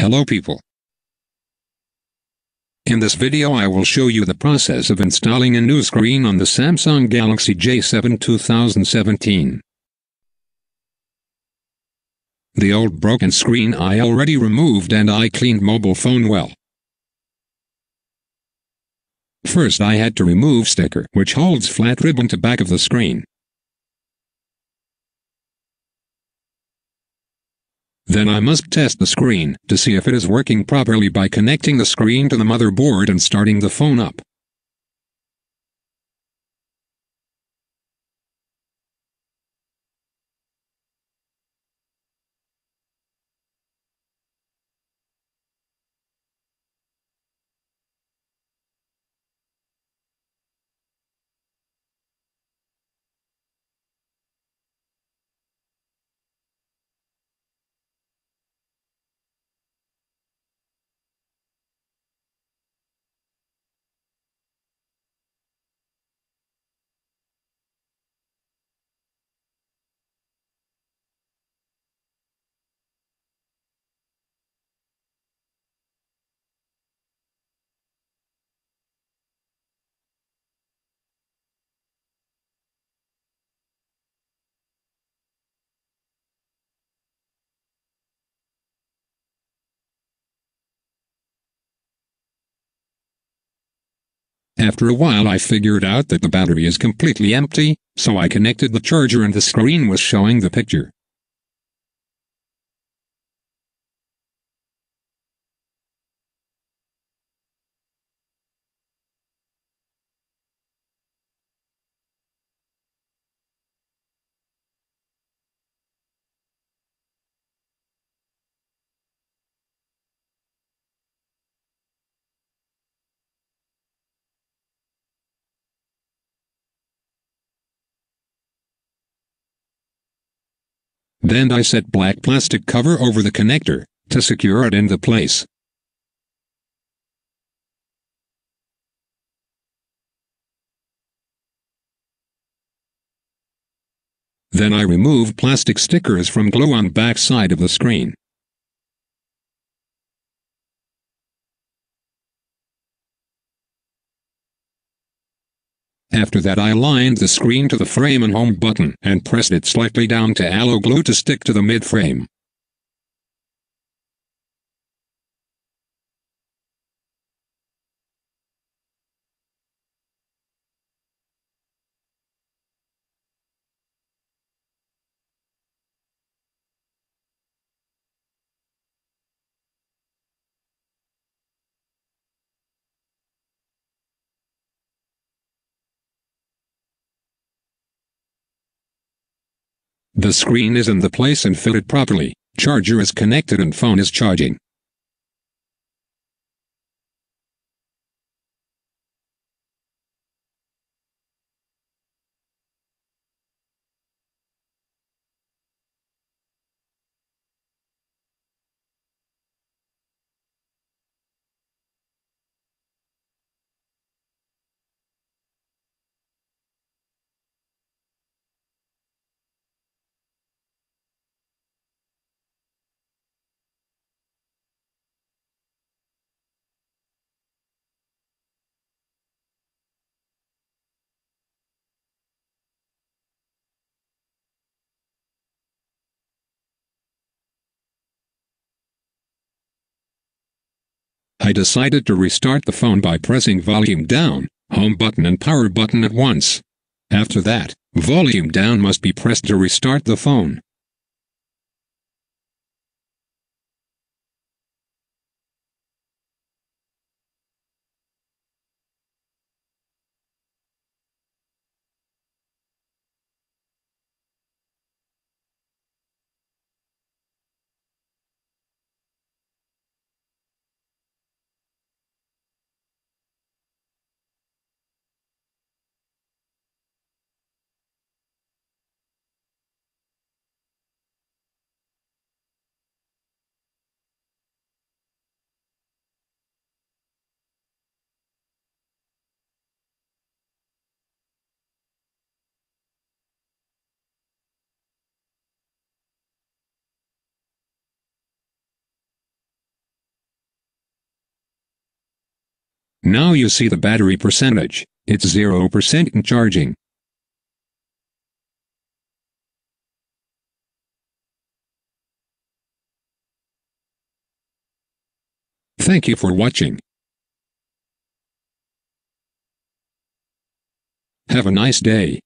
Hello people. In this video I will show you the process of installing a new screen on the Samsung Galaxy J7 2017. The old broken screen I already removed and I cleaned mobile phone well. First I had to remove sticker which holds flat ribbon to back of the screen. Then I must test the screen to see if it is working properly by connecting the screen to the motherboard and starting the phone up. After a while I figured out that the battery is completely empty, so I connected the charger and the screen was showing the picture. Then I set black plastic cover over the connector to secure it into place. Then I removed plastic stickers from glue on back side of the screen. After that I aligned the screen to the frame and home button and pressed it slightly down to allow glue to stick to the mid-frame. The screen is in the place and fitted properly, charger is connected and phone is charging. I decided to restart the phone by pressing volume down, home button and power button at once. After that, volume down must be pressed to restart the phone. Now you see the battery percentage. It's 0% in charging. Thank you for watching. Have a nice day.